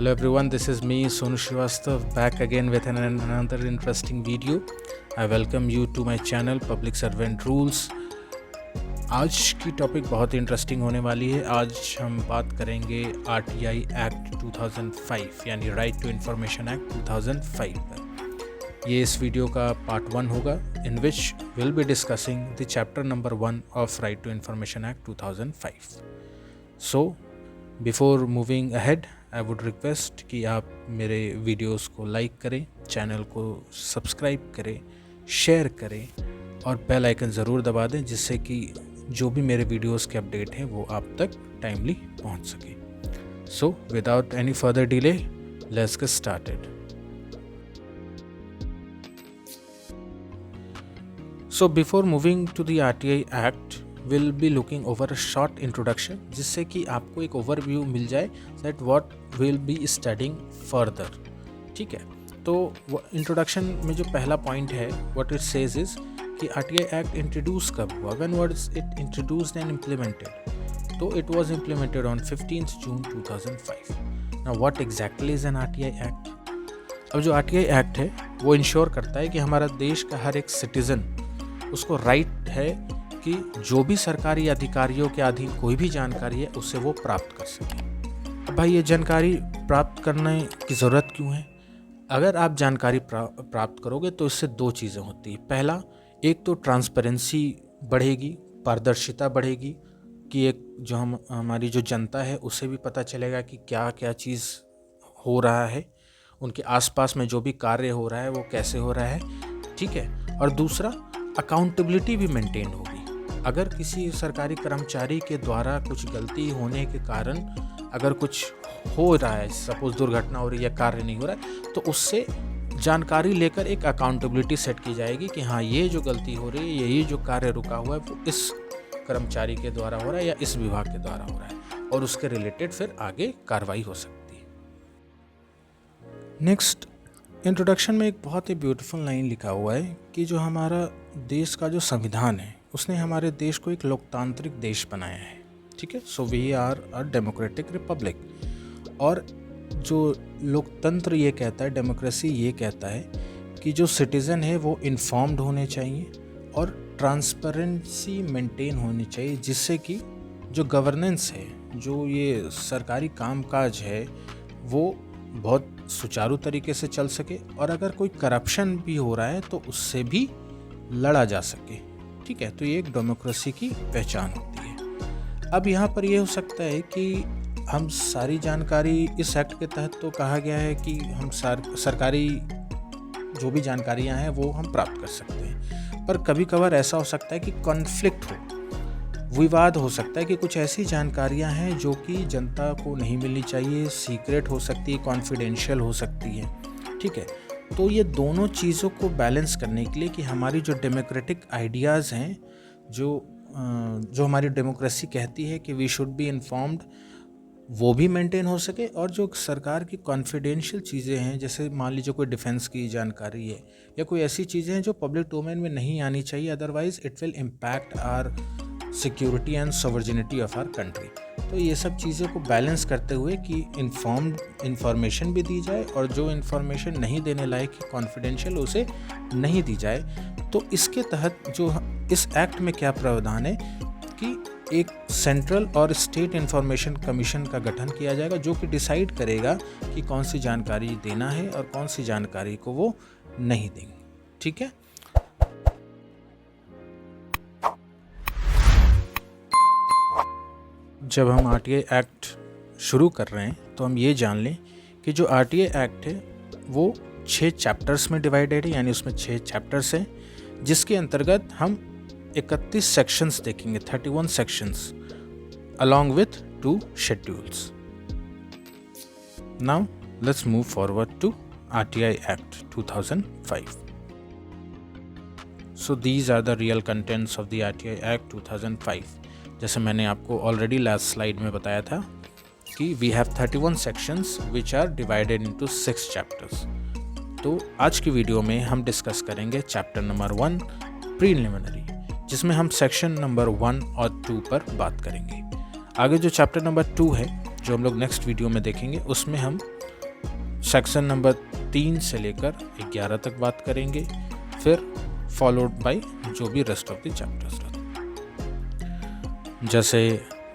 Hello everyone, this is me Sonu Srivastav back again with another interesting video. I welcome you to my channel Public Servant Rules. आज की topic बहुत ही interesting होने वाली है. आज हम बात करेंगे RTI एक्ट 2005 यानी राइट टू इंफॉर्मेशन एक्ट 2005 पर. ये इस वीडियो का पार्ट 1 होगा in which will be discussing the chapter number 1 of right to information act 2005. So before moving ahead I would request कि आप मेरे वीडियोस को लाइक करें, चैनल को सब्सक्राइब करें, शेयर करें और बेल आइकन ज़रूर दबा दें जिससे कि जो भी मेरे वीडियोस के अपडेट हैं वो आप तक टाइमली पहुंच सके. So without any further delay let's get started. So before moving to the RTI act will be looking over a short introduction जिससे कि आपको एक ओवरव्यू मिल जाए that what will be studying further. ठीक है, तो इंट्रोडक्शन में जो पहला पॉइंट है व्हाट इट सेज इज कि RTI एक्ट इंट्रोड्यूस कब हुआ. When was it introduced and implemented? तो it was implemented on 15 June 2005. Now what exactly is an RTI act? अब जो RTI एक्ट है वो इंश्योर करता है कि हमारा देश का हर एक सिटीज़न उसको राइट है कि जो भी सरकारी अधिकारियों के अधीन कोई भी जानकारी है उससे वो प्राप्त कर सके. अब भाई ये जानकारी प्राप्त करने की ज़रूरत क्यों है? अगर आप जानकारी प्राप्त करोगे तो इससे दो चीज़ें होती हैं. पहला, एक तो ट्रांसपेरेंसी बढ़ेगी, पारदर्शिता बढ़ेगी कि एक जो हमारी जो जनता है उसे भी पता चलेगा कि क्या क्या चीज़ हो रहा है, उनके आसपास में जो भी कार्य हो रहा है वो कैसे हो रहा है. ठीक है, और दूसरा अकाउंटेबिलिटी भी मेंटेन होगी. अगर किसी सरकारी कर्मचारी के द्वारा कुछ गलती होने के कारण अगर कुछ हो रहा है, सपोज दुर्घटना हो रही है या कार्य नहीं हो रहा है, तो उससे जानकारी लेकर एक अकाउंटेबिलिटी सेट की जाएगी कि हाँ ये जो गलती हो रही है, ये जो कार्य रुका हुआ है वो इस कर्मचारी के द्वारा हो रहा है या इस विभाग के द्वारा हो रहा है और उसके रिलेटेड फिर आगे कार्रवाई हो सकती है. नेक्स्ट, इंट्रोडक्शन में एक बहुत ही ब्यूटीफुल लाइन लिखा हुआ है कि जो हमारा देश का जो संविधान है उसने हमारे देश को एक लोकतांत्रिक देश बनाया है. ठीक है, so we are a democratic republic. और जो लोकतंत्र ये कहता है, डेमोक्रेसी ये कहता है कि जो सिटीज़न है वो इन्फॉर्म्ड होने चाहिए और ट्रांसपेरेंसी मेंटेन होनी चाहिए जिससे कि जो गवर्नेंस है, जो ये सरकारी कामकाज है वो बहुत सुचारू तरीके से चल सके और अगर कोई करप्शन भी हो रहा है तो उससे भी लड़ा जा सके. ठीक है, तो ये एक डेमोक्रेसी की पहचान होती है. अब यहाँ पर ये हो सकता है कि हम सारी जानकारी इस एक्ट के तहत तो कहा गया है कि हम सरकारी जो भी जानकारियाँ हैं वो हम प्राप्त कर सकते हैं, पर कभी कभार ऐसा हो सकता है कि कॉन्फ्लिक्ट हो, विवाद हो सकता है कि कुछ ऐसी जानकारियां हैं जो कि जनता को नहीं मिलनी चाहिए, सीक्रेट हो सकती है, कॉन्फिडेंशियल हो सकती है. ठीक है, तो ये दोनों चीज़ों को बैलेंस करने के लिए कि हमारी जो डेमोक्रेटिक आइडियाज़ हैं, जो हमारी डेमोक्रेसी कहती है कि वी शुड बी इन्फॉर्म्ड, वो भी मेंटेन हो सके और जो सरकार की कॉन्फिडेंशियल चीज़ें हैं, जैसे मान लीजिए कोई डिफेंस की जानकारी है या कोई ऐसी चीज़ें हैं जो पब्लिक डोमेन में नहीं आनी चाहिए, otherwise it will impact our security and sovereignty of our country. तो ये सब चीज़ों को बैलेंस करते हुए कि इंफॉर्मेशन भी दी जाए और जो इंफॉर्मेशन नहीं देने लायक है, कॉन्फिडेंशियल, उसे नहीं दी जाए. तो इसके तहत जो इस एक्ट में क्या प्रावधान है कि एक सेंट्रल और स्टेट इंफॉर्मेशन कमीशन का गठन किया जाएगा जो कि डिसाइड करेगा कि कौन सी जानकारी देना है और कौन सी जानकारी को वो नहीं देंगे. ठीक है, जब हम RTI एक्ट शुरू कर रहे हैं तो हम ये जान लें कि जो RTI एक्ट है वो 6 चैप्टर्स में डिवाइडेड है, यानी उसमें 6 चैप्टर्स हैं जिसके अंतर्गत हम 31 सेक्शंस देखेंगे, 31 sections along with 2 schedules. Now let's move forward to RTI act 2005. So these are the real contents of the RTI act 2005. जैसे मैंने आपको ऑलरेडी लास्ट स्लाइड में बताया था कि we have 31 sections which are divided into 6 chapters. तो आज की वीडियो में हम डिस्कस करेंगे चैप्टर नंबर 1 प्रीलिमिनरी, जिसमें हम सेक्शन नंबर 1 और 2 पर बात करेंगे. आगे जो चैप्टर नंबर 2 है जो हम लोग नेक्स्ट वीडियो में देखेंगे उसमें हम सेक्शन नंबर 3 से लेकर 11 तक बात करेंगे, फिर फॉलोड बाय जो भी रेस्ट ऑफ द चैप्टर्स रहते। जैसे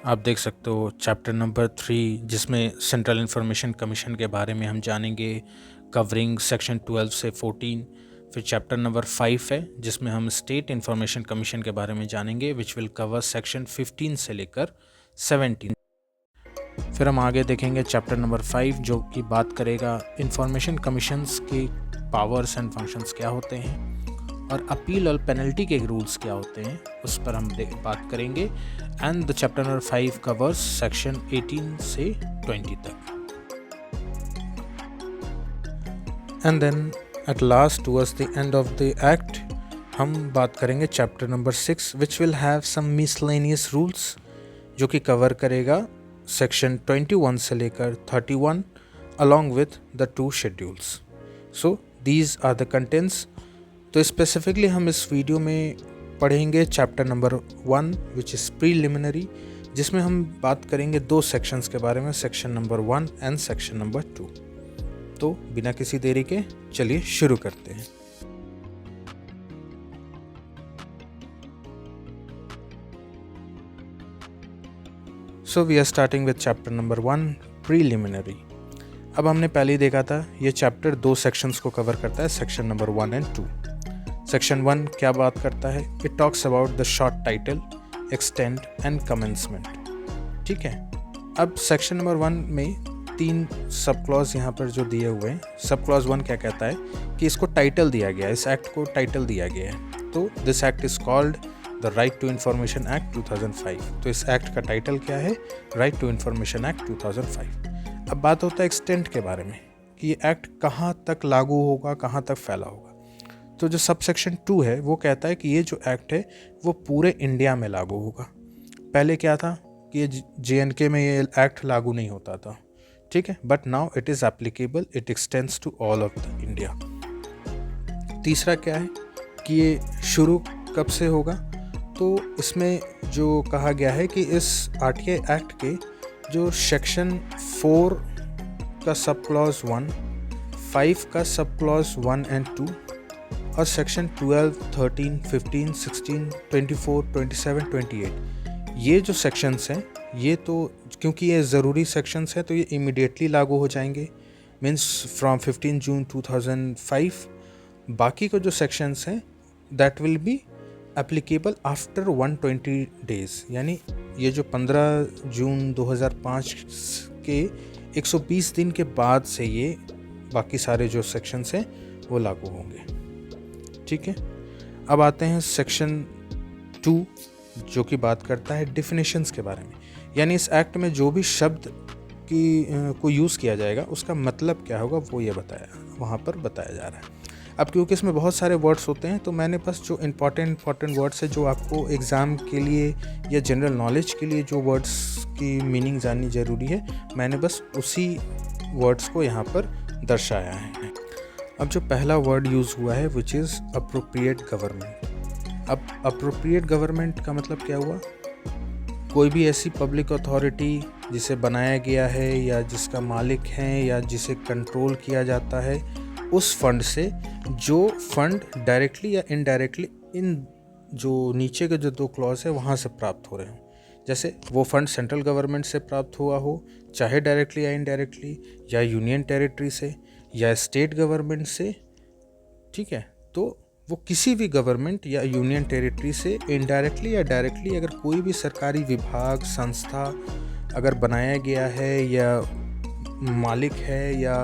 आप देख सकते हो चैप्टर नंबर 3 जिसमें सेंट्रल इंफॉर्मेशन कमीशन के बारे में हम जानेंगे, कवरिंग सेक्शन 12 से 14। फिर चैप्टर नंबर 5 है जिसमें हम स्टेट इंफॉर्मेशन कमीशन के बारे में जानेंगे, विच विल कवर सेक्शन 15 से लेकर 17। फिर हम आगे देखेंगे चैप्टर नंबर 5 जो कि बात करेगा इंफॉर्मेशन कमीशंस के पावर्स एंड फंक्शंस क्या होते हैं और अपील और पेनल्टी के रूल्स क्या होते हैं, उस पर हम बात करेंगे। And the chapter number 5 covers section 18 से 20 तक। And then at last towards the end of the act हम बात करेंगे chapter number 6 which will have some miscellaneous rules, जो कि कवर करेगा सेक्शन 21 से लेकर 31 along with the 2 schedules. So these are the contents. तो स्पेसिफिकली हम इस वीडियो में पढ़ेंगे chapter number 1 which is preliminary, जिसमें हम बात करेंगे 2 सेक्शंस के बारे में, section number 1 and section number 2। तो बिना किसी देरी के चलिए शुरू करते हैं। So we are starting with chapter number 1 preliminary. अब हमने पहले ही देखा था ये चैप्टर 2 सेक्शंस को कवर करता है, सेक्शन नंबर 1 एंड 2। सेक्शन 1 क्या बात करता है? It talks about the short title, extent and commencement. ठीक है, अब सेक्शन नंबर 1 में 3 सब क्लॉज यहाँ पर जो दिए हुए हैं। सब क्लॉज 1 क्या कहता है कि इसको टाइटल दिया गया है, इस एक्ट को टाइटल दिया गया है। तो this act is called the right to information act 2005। तो इस एक्ट का टाइटल क्या है? Right to information act 2005। अब बात होता है एक्सटेंट के बारे में कि ये एक्ट कहाँ तक लागू होगा, कहाँ तक फैला होगा। तो जो सब सेक्शन 2 है वो कहता है कि ये जो एक्ट है वो पूरे इंडिया में लागू होगा। पहले क्या था कि ये JNK में ये एक्ट लागू नहीं होता था, ठीक है, but now it is applicable, it extends to all of the India. तीसरा क्या है कि ये शुरू कब से होगा? तो इसमें जो कहा गया है कि इस RTI एक्ट के जो सेक्शन 4 का सब क्लॉज 1, 5 का सब क्लॉज 1 एंड 2 और सेक्शन 12, 13, 15, 16, 24, 27, 28 ये जो सेक्शंस हैं ये तो क्योंकि ये ज़रूरी सेक्शंस हैं तो ये इमीडिएटली लागू हो जाएंगे, मीन्स फ्रॉम 15 जून 2005। बाकी के जो सेक्शंस हैं that will be applicable after 120 days, यानी ये जो 15 जून 2005 के 120 दिन के बाद से ये बाकी सारे जो सेक्शंस हैं वो लागू होंगे। ठीक है, अब आते हैं सेक्शन 2 जो कि बात करता है डिफिनेशंस के बारे में, यानी इस एक्ट में जो भी शब्द को यूज़ किया जाएगा उसका मतलब क्या होगा वो ये वहाँ पर बताया जा रहा है। अब क्योंकि इसमें बहुत सारे वर्ड्स होते हैं तो मैंने बस जो इम्पॉर्टेंट वर्ड्स है जो आपको एग्ज़ाम के लिए या जनरल नॉलेज के लिए जो वर्ड्स की मीनिंग जाननी ज़रूरी है, मैंने बस उसी वर्ड्स को यहाँ पर दर्शाया है। अब जो पहला वर्ड यूज़ हुआ है विच इज़ अप्रोप्रिएट गवर्नमेंट। अब अप्रोप्रिएट गवर्नमेंट का मतलब क्या हुआ? कोई भी ऐसी पब्लिक अथॉरिटी जिसे बनाया गया है या जिसका मालिक है या जिसे कंट्रोल किया जाता है उस फंड से जो फंड डायरेक्टली या इनडायरेक्टली इन जो नीचे के जो 2 क्लॉज है वहाँ से प्राप्त हो रहे हों। जैसे वो फंड सेंट्रल गवर्नमेंट से प्राप्त हुआ हो, चाहे डायरेक्टली या इनडायरेक्टली, या यूनियन टेरिटरी से या स्टेट गवर्नमेंट से, ठीक है, तो वो किसी भी गवर्नमेंट या यूनियन टेरिटरी से इनडायरेक्टली या डायरेक्टली अगर कोई भी सरकारी विभाग, संस्था अगर बनाया गया है या मालिक है या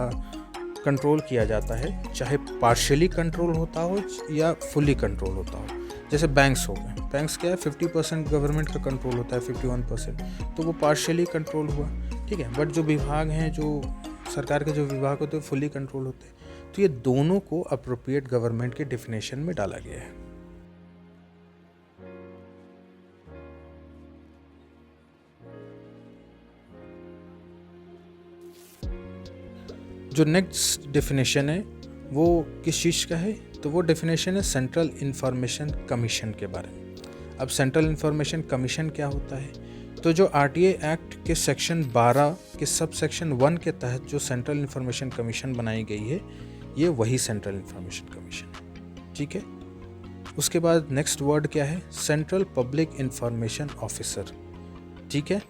कंट्रोल किया जाता है, चाहे पार्शियली कंट्रोल होता हो या फुली कंट्रोल होता हो। जैसे बैंक्स हो गए, बैंक्स क्या है 50% गवर्नमेंट का कंट्रोल होता है, 51%, तो वो पार्शियली कंट्रोल हुआ, ठीक है। बट जो विभाग हैं, जो सरकार के जो विभाग होते हैं फुली कंट्रोल होते हैं। तो ये दोनों को अप्रोप्रिएट गवर्नमेंट के डेफिनेशन में डाला गया है। जो नेक्स्ट डेफिनेशन है वो किस चीज़ का है? तो वो डेफिनेशन है सेंट्रल इंफॉर्मेशन कमीशन के बारे में। अब सेंट्रल इंफॉर्मेशन कमीशन क्या होता है? तो जो आरटीआई एक्ट के सेक्शन 12 के सब सेक्शन 1 के तहत जो सेंट्रल इंफॉर्मेशन कमीशन बनाई गई है, ये वही सेंट्रल इंफॉर्मेशन कमीशन है। ठीक है, उसके बाद नेक्स्ट वर्ड क्या है, सेंट्रल पब्लिक इंफॉर्मेशन ऑफिसर। ठीक है,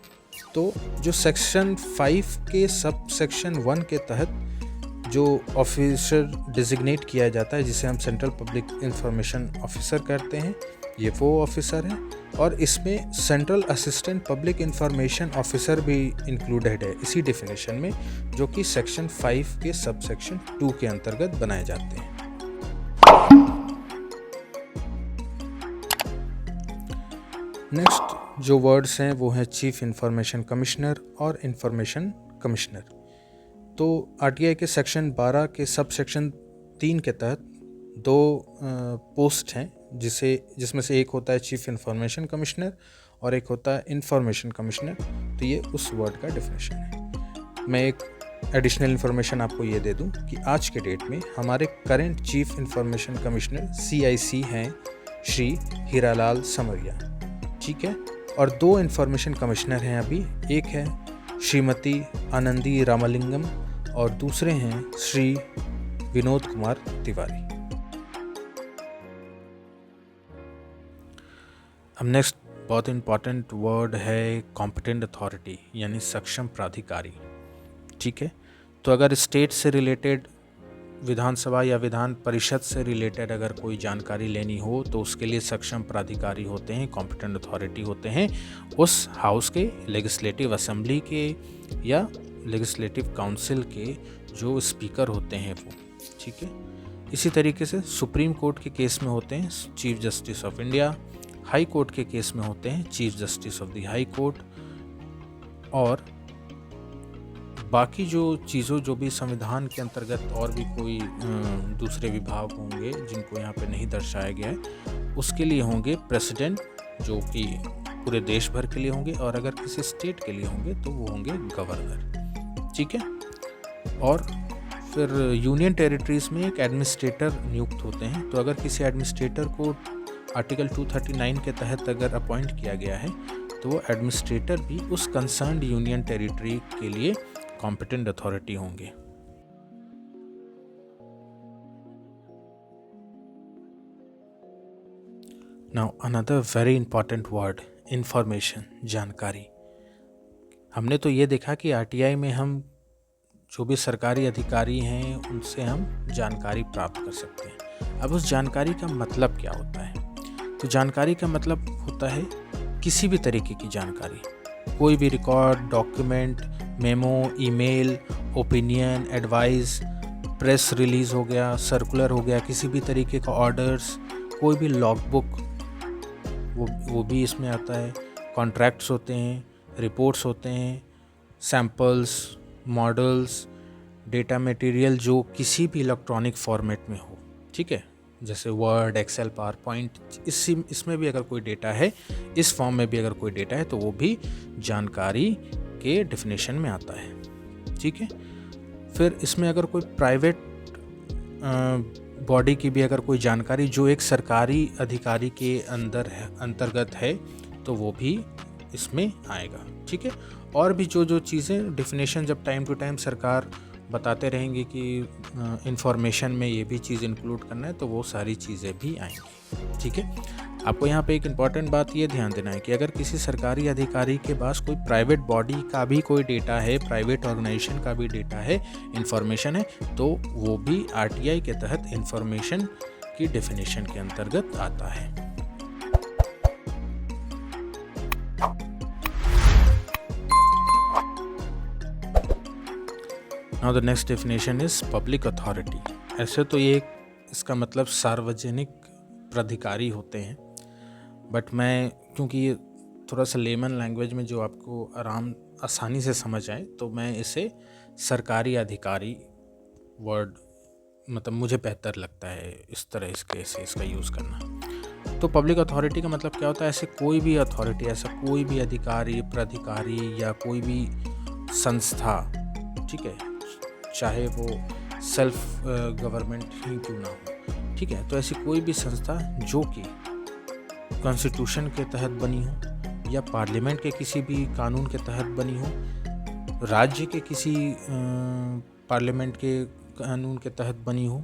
तो जो सेक्शन 5 के सब सेक्शन 1 के तहत जो ऑफिसर डिजिग्नेट किया जाता है, जिसे हम सेंट्रल पब्लिक इंफॉर्मेशन ऑफिसर कहते हैं, ये वो ऑफिसर है। और इसमें central assistant public information officer भी इंक्लूडेड है इसी डेफिनेशन में, जो कि सेक्शन 5 के सब सेक्शन 2 के अंतर्गत बनाए जाते हैं। नेक्स्ट जो वर्ड्स हैं वो हैं चीफ इंफॉर्मेशन कमिश्नर और इंफॉर्मेशन कमिश्नर। तो आरटीआई के सेक्शन 12 के सब सेक्शन 3 के तहत दो पोस्ट हैं, जिसमें से एक होता है चीफ इंफॉर्मेशन कमिश्नर और एक होता है इंफॉर्मेशन कमिश्नर। तो ये उस वर्ड का डेफिनेशन है। मैं एक एडिशनल इन्फॉर्मेशन आपको ये दे दूं कि आज के डेट में हमारे current chief information commissioner CIC हैं श्री हीरालाल समरिया। ठीक है, और 2 इंफॉर्मेशन कमिश्नर हैं अभी, एक है श्रीमती आनंदी रामलिंगम और दूसरे हैं श्री विनोद कुमार तिवारी। अब नेक्स्ट बहुत इम्पॉर्टेंट वर्ड है कॉम्पिटेंट अथॉरिटी, यानी सक्षम प्राधिकारी। ठीक है, तो अगर स्टेट से रिलेटेड, विधानसभा या विधान परिषद से रिलेटेड अगर कोई जानकारी लेनी हो तो उसके लिए सक्षम प्राधिकारी होते हैं, कॉम्पिटेंट अथॉरिटी होते हैं उस हाउस के, लेजिस्लेटिव असेंबली के या लेजिस्लेटिव काउंसिल के जो स्पीकर होते हैं वो। ठीक है, इसी तरीके से सुप्रीम कोर्ट के केस में होते हैं chief justice of India, high court के केस में होते हैं chief justice of the high court, और बाकी जो चीज़ों जो भी संविधान के अंतर्गत और भी कोई दूसरे विभाग होंगे जिनको यहाँ पे नहीं दर्शाया गया है, उसके लिए होंगे प्रेसिडेंट, जो कि पूरे देश भर के लिए होंगे, और अगर किसी स्टेट के लिए होंगे तो वो होंगे गवर्नर। ठीक है, और फिर यूनियन टेरिटरीज़ में एक एडमिनिस्ट्रेटर नियुक्त होते हैं। तो अगर किसी एडमिनिस्ट्रेटर को आर्टिकल 239 के तहत अगर अपॉइंट किया गया है तो वो एडमिनिस्ट्रेटर भी उस कंसर्न्ड यूनियन टेरिटरी के लिए कॉम्पिटेंट अथॉरिटी होंगे। Now another very important word, information, जानकारी। हमने तो ये देखा कि आरटीआई में हम जो भी सरकारी अधिकारी हैं उनसे हम जानकारी प्राप्त कर सकते हैं। अब उस जानकारी का मतलब क्या होता है? तो जानकारी का मतलब होता है किसी भी तरीके की जानकारी, कोई भी record, document, memo, email, opinion, advice, press release हो गया, सर्कुलर हो गया, किसी भी तरीके का ऑर्डर्स, कोई भी लॉग बुक, वो भी इसमें आता है। कॉन्ट्रैक्ट्स होते हैं, रिपोर्ट्स होते हैं, सैम्पल्स, मॉडल्स, डेटा मटेरियल जो किसी भी इलेक्ट्रॉनिक फॉर्मेट में हो। ठीक है, जैसे वर्ड, एक्सेल, पावर पॉइंट, इसमें भी अगर कोई डेटा है, इस फॉर्म में भी अगर कोई डेटा है तो वो भी जानकारी के डेफिनेशन में आता है। ठीक है, फिर इसमें अगर कोई प्राइवेट बॉडी की भी अगर कोई जानकारी जो एक सरकारी अधिकारी के अंतर्गत है तो वो भी इसमें आएगा। ठीक है, और भी जो चीज़ें डेफिनेशन जब टाइम टू टाइम सरकार बताते रहेंगे कि इंफॉर्मेशन में ये भी चीज़ इंक्लूड करना है तो वो सारी चीज़ें भी आएंगी। ठीक है, आपको यहाँ पे एक इम्पॉर्टेंट बात ये ध्यान देना है कि अगर किसी सरकारी अधिकारी के पास कोई प्राइवेट बॉडी का भी कोई डेटा है, प्राइवेट ऑर्गेनाइजेशन का भी डेटा है, इंफॉर्मेशन है, तो वो भी आरटीआई के तहत इंफॉर्मेशन की डेफिनेशन के अंतर्गत आता है। Now the next definition is public authority. ऐसे तो ये इसका मतलब सार्वजनिक प्राधिकारी होते हैं, बट मैं क्योंकि ये थोड़ा सा लेमन लैंग्वेज में जो आपको आसानी से समझ आए तो मैं इसे सरकारी अधिकारी वर्ड मतलब मुझे बेहतर लगता है इस तरह से इसका यूज़ करना। तो पब्लिक अथॉरिटी का मतलब क्या होता है? ऐसे कोई भी अथॉरिटी, ऐसा कोई भी अधिकारी, प्राधिकारी या कोई भी संस्था, ठीक है, चाहे वो सेल्फ गवर्नमेंट ही क्यों ना हो, ठीक है, तो ऐसी कोई भी संस्था जो कि कॉन्स्टिट्यूशन के तहत बनी हो या पार्लियामेंट के किसी भी कानून के तहत बनी हो, राज्य के किसी पार्लियामेंट के कानून के तहत बनी हो,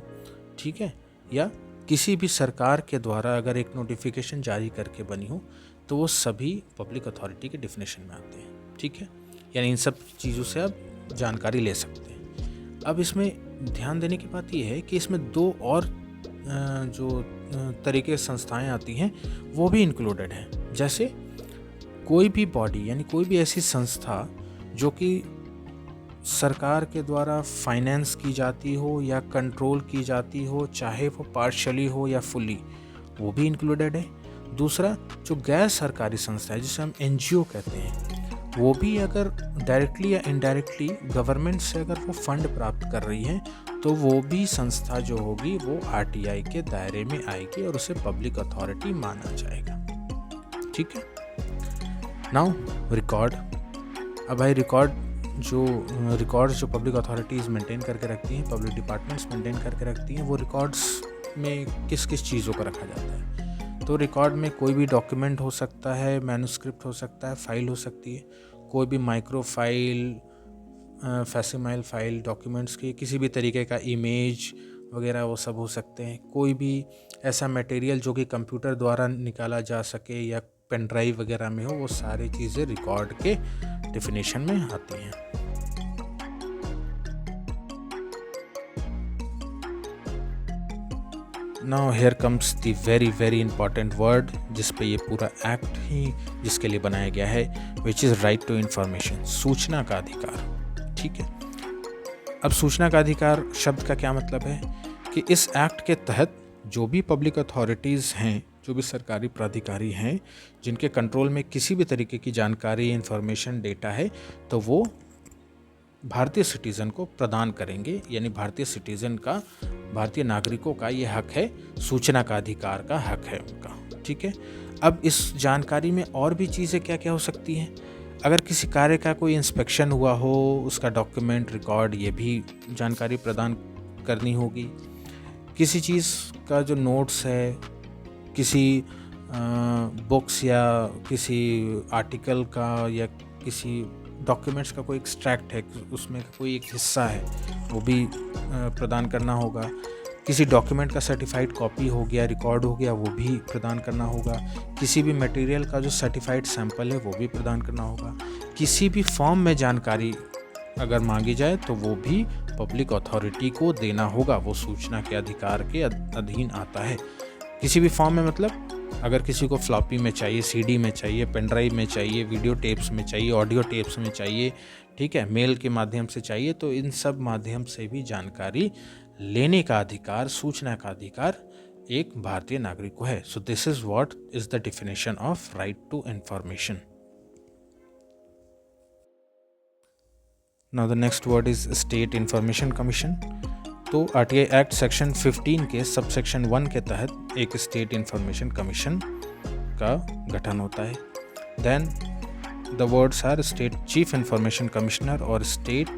ठीक है, या किसी भी सरकार के द्वारा अगर एक नोटिफिकेशन जारी करके बनी हो, तो वो सभी पब्लिक अथॉरिटी के डेफिनेशन में आते हैं, ठीक है। यानी इन सब चीज़ों से आप जानकारी ले सकते हैं। अब इसमें ध्यान देने की बात यह है कि इसमें दो और जो तरीके संस्थाएं आती हैं वो भी इंक्लूडेड हैं। जैसे कोई भी बॉडी यानी कोई भी ऐसी संस्था जो कि सरकार के द्वारा फाइनेंस की जाती हो या कंट्रोल की जाती हो, चाहे वो पार्शली हो या फुली, वो भी इंक्लूडेड है। दूसरा, जो गैर सरकारी संस्था है जिसे हम एनजीओ कहते हैं, वो भी अगर डायरेक्टली या इनडायरेक्टली गवर्नमेंट से अगर वो फंड प्राप्त कर रही है, तो वो भी संस्था जो होगी वो आरटीआई के दायरे में आएगी और उसे पब्लिक अथॉरिटी माना जाएगा, ठीक है। Now record. अब भाई रिकॉर्ड्स जो पब्लिक अथॉरिटीज़ मेंटेन करके रखती हैं, पब्लिक डिपार्टमेंट्स मेंटेन करके रखती हैं, वो रिकॉर्ड्स में किस किस चीज़ों का रखा जाता है। तो रिकॉर्ड में कोई भी डॉक्यूमेंट हो सकता है, मैन्युस्क्रिप्ट हो सकता है, फाइल हो सकती है, कोई भी माइक्रो फाइल, फैसिमाइल फाइल, डॉक्यूमेंट्स की किसी भी तरीके का इमेज वगैरह वो सब हो सकते हैं। कोई भी ऐसा मटेरियल जो कि कंप्यूटर द्वारा निकाला जा सके या पेन ड्राइव वगैरह में हो, वो सारी चीज़ें रिकॉर्ड के डेफिनेशन में आती हैं। Now here comes the very very important word जिस पे ये पूरा एक्ट ही जिसके लिए बनाया गया है, which is right to information, सूचना का अधिकार, ठीक है। अब सूचना का अधिकार शब्द का क्या मतलब है कि इस एक्ट के तहत जो भी पब्लिक अथॉरिटीज़ हैं, जो भी सरकारी प्राधिकारी हैं जिनके कंट्रोल में किसी भी तरीके की जानकारी, इन्फॉर्मेशन, डेटा है, तो वो भारतीय सिटीज़न को प्रदान करेंगे। यानी भारतीय नागरिकों का ये हक है, सूचना का अधिकार का हक है उनका, ठीक है। अब इस जानकारी में और भी चीज़ें क्या क्या हो सकती हैं। अगर किसी कार्य का कोई इंस्पेक्शन हुआ हो, उसका डॉक्यूमेंट, रिकॉर्ड, ये भी जानकारी प्रदान करनी होगी। किसी चीज़ का जो नोट्स है, किसी बुक्स या किसी आर्टिकल का या किसी डॉक्यूमेंट्स का कोई एक्सट्रैक्ट है, उसमें कोई एक हिस्सा है, वो भी प्रदान करना होगा। किसी डॉक्यूमेंट का सर्टिफाइड कॉपी हो गया, रिकॉर्ड हो गया, वो भी प्रदान करना होगा। किसी भी मटेरियल का जो सर्टिफाइड सैंपल है वो भी प्रदान करना होगा। किसी भी फॉर्म में जानकारी अगर मांगी जाए तो वो भी पब्लिक अथॉरिटी को देना होगा, वो सूचना के अधिकार के अधीन आता है। किसी भी फॉर्म में मतलब अगर किसी को फ्लॉपी में चाहिए, सीडी में चाहिए, पेन ड्राइव में चाहिए, वीडियो टेप्स में चाहिए, ऑडियो टेप्स में चाहिए, ठीक है, मेल के माध्यम से चाहिए, तो इन सब माध्यम से भी जानकारी लेने का अधिकार, सूचना का अधिकार एक भारतीय नागरिक को है। So this is what is the definition of right to information. Now the next word is state information commission. तो आरटीआई एक्ट सेक्शन 15 के सब सेक्शन 1 के तहत एक स्टेट इंफॉर्मेशन कमीशन का गठन होता है। Then the words are state chief information commissioner और स्टेट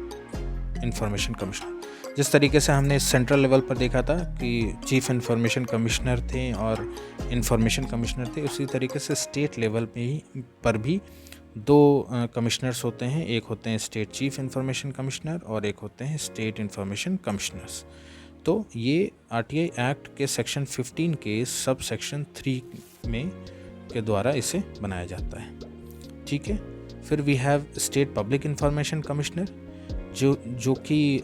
इंफॉर्मेशन कमिश्नर। जिस तरीके से हमने सेंट्रल लेवल पर देखा था कि चीफ इंफॉर्मेशन कमिश्नर थे और इंफॉर्मेशन कमिश्नर थे, उसी तरीके से स्टेट लेवल पर भी दो कमिश्नर्स होते हैं। एक होते हैं स्टेट चीफ इंफॉर्मेशन कमिश्नर और एक होते हैं स्टेट इंफॉर्मेशन कमिश्नर्स। तो ये आरटीआई एक्ट के सेक्शन 15 के सब सेक्शन 3 में के द्वारा इसे बनाया जाता है, ठीक है। फिर we have state public information commissioner जो कि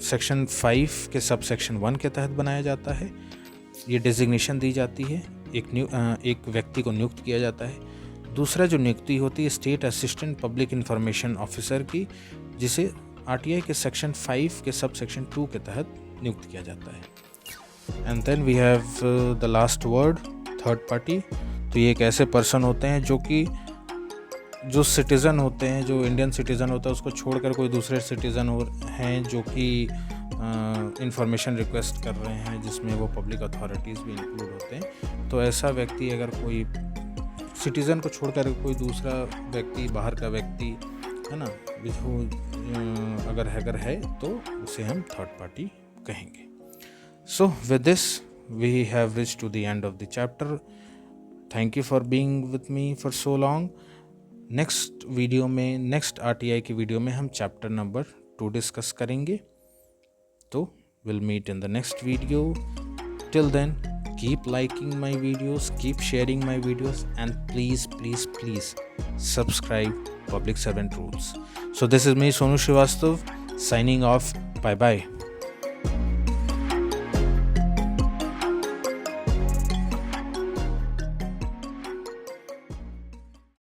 सेक्शन 5 के सब सेक्शन 1 के तहत बनाया जाता है। ये डेजिग्नेशन दी जाती है, एक व्यक्ति को नियुक्त किया जाता है। दूसरा जो नियुक्ति होती है state assistant public information officer की, जिसे आरटीआई के सेक्शन 5 के सब सेक्शन 2 के तहत नियुक्त किया जाता है। And then we have the last word third party. तो ये एक ऐसे पर्सन होते हैं जो सिटीज़न होते हैं, जो इंडियन सिटीज़न होता है उसको छोड़कर कोई दूसरे सिटीज़न हैं जो कि इंफॉर्मेशन रिक्वेस्ट कर रहे हैं, जिसमें वो पब्लिक अथॉरिटीज़ भी इंक्लूड होते हैं। तो ऐसा व्यक्ति अगर कोई सिटीज़न को छोड़कर कोई दूसरा व्यक्ति, बाहर का व्यक्ति है ना, जो अगर है तो उसे हम थर्ड पार्टी कहेंगे। So with this we have reached to the end of the chapter. Thank you for being with me for so long. Next video में, नेक्स्ट RTI की वीडियो में हम चैप्टर नंबर 2 डिस्कस करेंगे। तो we'll meet in the next video. Till then, keep liking my videos, keep sharing my videos, and please subscribe Public Servant Rules. So this is me, Sonu Srivastava, signing off. Bye bye.